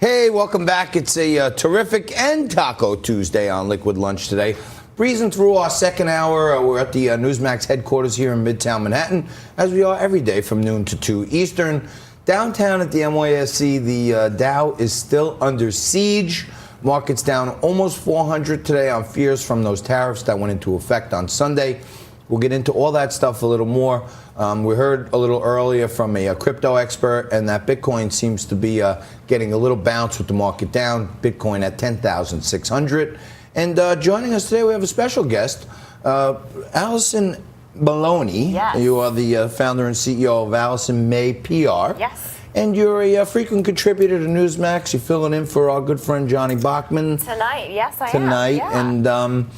Hey, welcome back. It's a terrific and Taco Tuesday on Liquid Lunch today. Breezing through our second hour. We're at the Newsmax headquarters here in Midtown Manhattan, as we are every day from noon to 2 Eastern. Downtown at the NYSE, the Dow is still under siege. Market's down almost 400 today on fears from those tariffs that went into effect on Sunday. We'll get into all that stuff a little more. We heard a little earlier from a crypto expert, and that Bitcoin seems to be getting a little bounce with the market down. Bitcoin at 10,600. And joining us today, we have a special guest, Alison Maloni. Yes. You are the founder and CEO of Allison May PR. Yes. And you're a frequent contributor to Newsmax. You're filling in for our good friend Johnny Bachman. Tonight, yes, I am. Tonight, yeah. And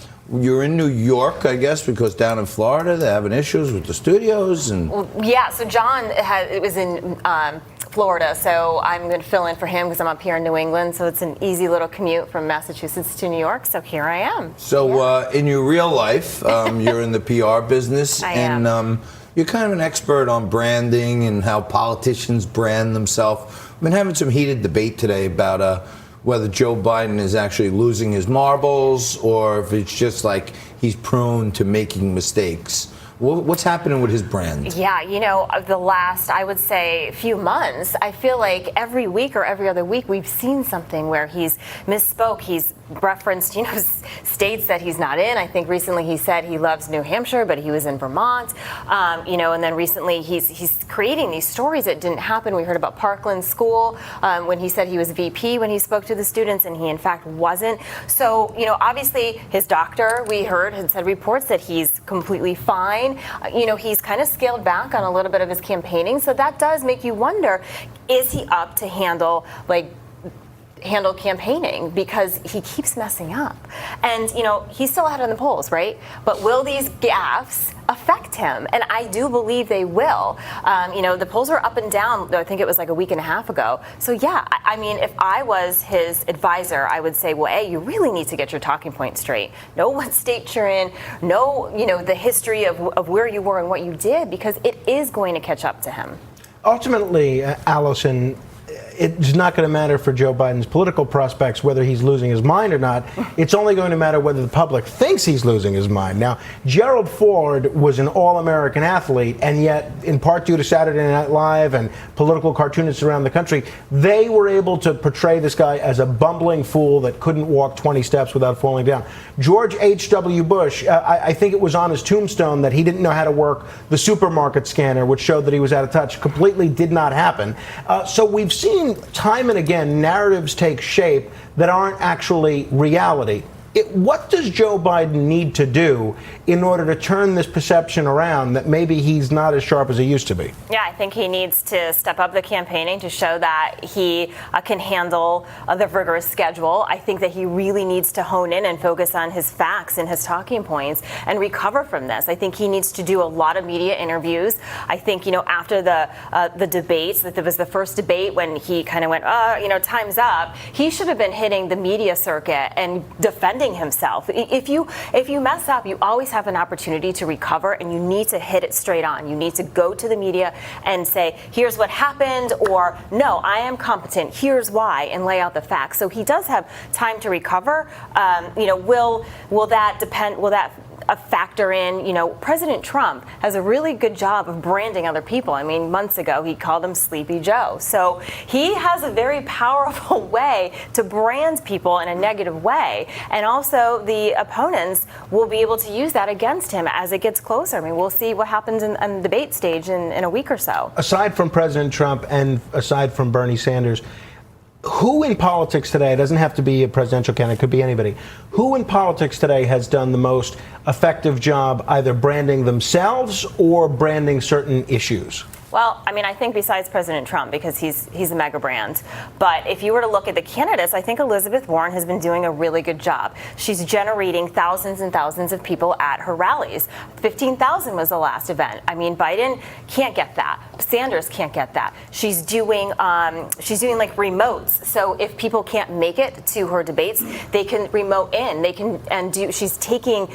you're in New York, I guess, because down in Florida they're having issues with the studios. And Well, yeah, so John was in Florida, so I'm going to fill in for him because I'm up here in New England, so it's an easy little commute from Massachusetts to New York, so here I am. So in your real life, you're in the PR business. I am. And you're kind of an expert on branding and how politicians brand themselves. I've been having some heated debate today about whether Joe Biden is actually losing his marbles or if it's just like he's prone to making mistakes. What's happening with his brand? Yeah, you know, the last, I would say, few months, I feel like every week or every other week we've seen something where he's misspoke. He's referenced, states that he's not in. I think recently he said he loves New Hampshire, but he was in Vermont. And then recently he's creating these stories that didn't happen. We heard about Parkland School when he said he was VP when he spoke to the students, and he in fact wasn't. So, obviously his doctor, we heard, had said reports that he's completely fine. He's kind of scaled back on a little bit of his campaigning. So that does make you wonder, is he up to handle campaigning, because he keeps messing up. And, he's still ahead in the polls, right? But will these gaffes affect him? And I do believe they will. The polls are up and down. I think it was like a week and a half ago. So, yeah, I mean, if I was his advisor, I would say, well, A, you really need to get your talking point straight. Know what state you're in. Know, the history of where you were and what you did, because it is going to catch up to him. Ultimately, Allison, it's not going to matter for Joe Biden's political prospects whether he's losing his mind or not. It's only going to matter whether the public thinks he's losing his mind. Now, Gerald Ford was an all-American athlete, and yet, in part due to Saturday Night Live and political cartoonists around the country, they were able to portray this guy as a bumbling fool that couldn't walk 20 steps without falling down. George H.W. Bush, I think it was on his tombstone that he didn't know how to work the supermarket scanner, which showed that he was out of touch. Completely did not happen. So we've seen time and again narratives take shape that aren't actually reality. What does Joe Biden need to do in order to turn this perception around that maybe he's not as sharp as he used to be? Yeah, I think he needs to step up the campaigning to show that he can handle the rigorous schedule. I think that he really needs to hone in and focus on his facts and his talking points and recover from this. I think he needs to do a lot of media interviews. I think, after the debates, that there was the first debate when he kind of went, time's up. He should have been hitting the media circuit and defending himself. If you mess up, you always have an opportunity to recover, and you need to hit it straight on. You need to go to the media and say, here's what happened, or no, I am competent, here's why, and lay out the facts. So he does have time to recover. Will that depend? Will that a factor in, President Trump has a really good job of branding other people. I mean, months ago, he called him Sleepy Joe. So he has a very powerful way to brand people in a negative way. And also the opponents will be able to use that against him as it gets closer. I mean, we'll see what happens in the debate stage in a week or so. Aside from President Trump and aside from Bernie Sanders, who in politics today, it doesn't have to be a presidential candidate, it could be anybody, who in politics today has done the most effective job either branding themselves or branding certain issues? Well, I mean, I think besides President Trump, because he's a mega brand. But if you were to look at the candidates, I think Elizabeth Warren has been doing a really good job. She's generating thousands and thousands of people at her rallies. 15,000 was the last event. I mean, Biden can't get that. Sanders can't get that. She's doing like remotes. So if people can't make it to her debates, they can remote in. They can she's taking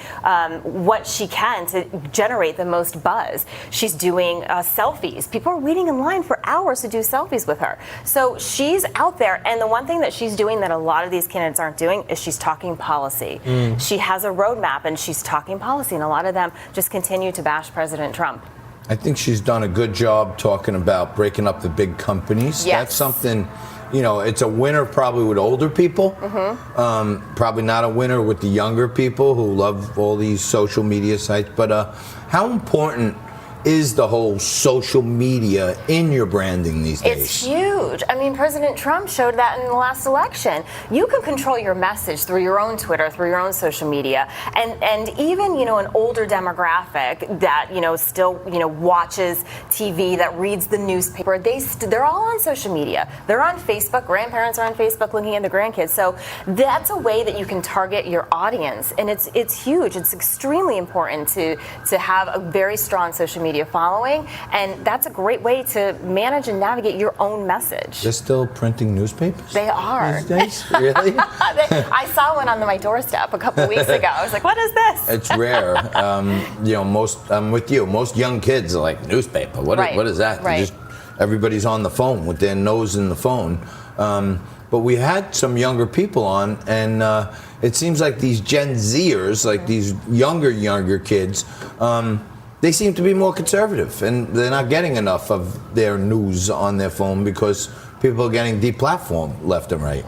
what she can to generate the most buzz. She's doing selfies. People are waiting in line for hours to do selfies with her. So she's out there, and the one thing that she's doing that a lot of these candidates aren't doing is she's talking policy. She has a roadmap, and she's talking policy, and a lot of them just continue to bash President Trump. I think she's done a good job talking about breaking up the big companies. Yes. That's something, you know, it's a winner probably with older people. Probably not a winner with the younger people who love all these social media sites. But how important is the whole social media in your branding these days? It's huge. I mean, President Trump showed that in the last election. You can control your message through your own Twitter, through your own social media, and even, you know, an older demographic that, you know, still, you know, watches TV, that reads the newspaper. They're all on social media. They're on Facebook. Grandparents are on Facebook looking at the grandkids. So that's a way that you can target your audience, and it's huge. It's extremely important to have a very strong social media following, and that's a great way to manage and navigate your own message. They're still printing newspapers? They are. These days? Really? I saw one on my doorstep a couple weeks ago. I was like, what is this? It's rare. You know, I'm with you. Most young kids are like, newspaper? What is that? Right. Everybody's on the phone with their nose in the phone. But we had some younger people on, and it seems like these Gen Zers, like these younger kids, they seem to be more conservative, and they're not getting enough of their news on their phone because people are getting deplatformed left and right.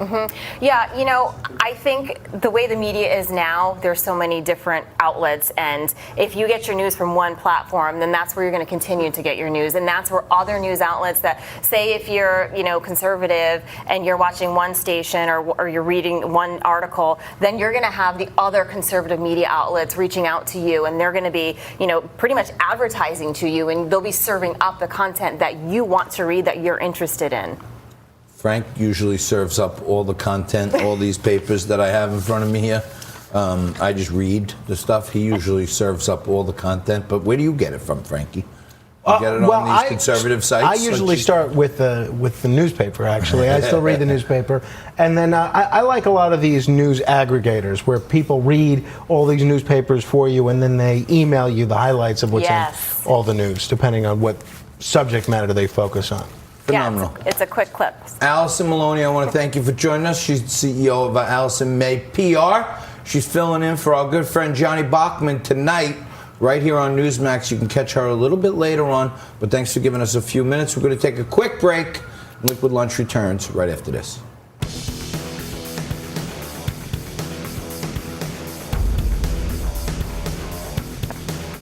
Yeah, you know, I think the way the media is now, there's so many different outlets, and if you get your news from one platform, then that's where you're going to continue to get your news, and that's where other news outlets that say if you're, you know, conservative and you're watching one station or you're reading one article, then you're going to have the other conservative media outlets reaching out to you, and they're going to be, you know, pretty much advertising to you, and they'll be serving up the content that you want to read, that you're interested in. Frank usually serves up all the content, all these papers that I have in front of me here. I just read the stuff. He usually serves up all the content. But where do you get it from, Frankie? You get it on these conservative sites? I usually start with the newspaper, actually. I still read the newspaper. And then I like a lot of these news aggregators where people read all these newspapers for you, and then they email you the highlights of what's in all the news, depending on what subject matter they focus on. Phenomenal. Yeah, it's a quick clip. Alison Maloni, I want to thank you for joining us. She's the CEO of Alison May PR. She's filling in for our good friend Johnny Bachman tonight, right here on Newsmax. You can catch her a little bit later on, but thanks for giving us a few minutes. We're going to take a quick break. Liquid Lunch returns right after this.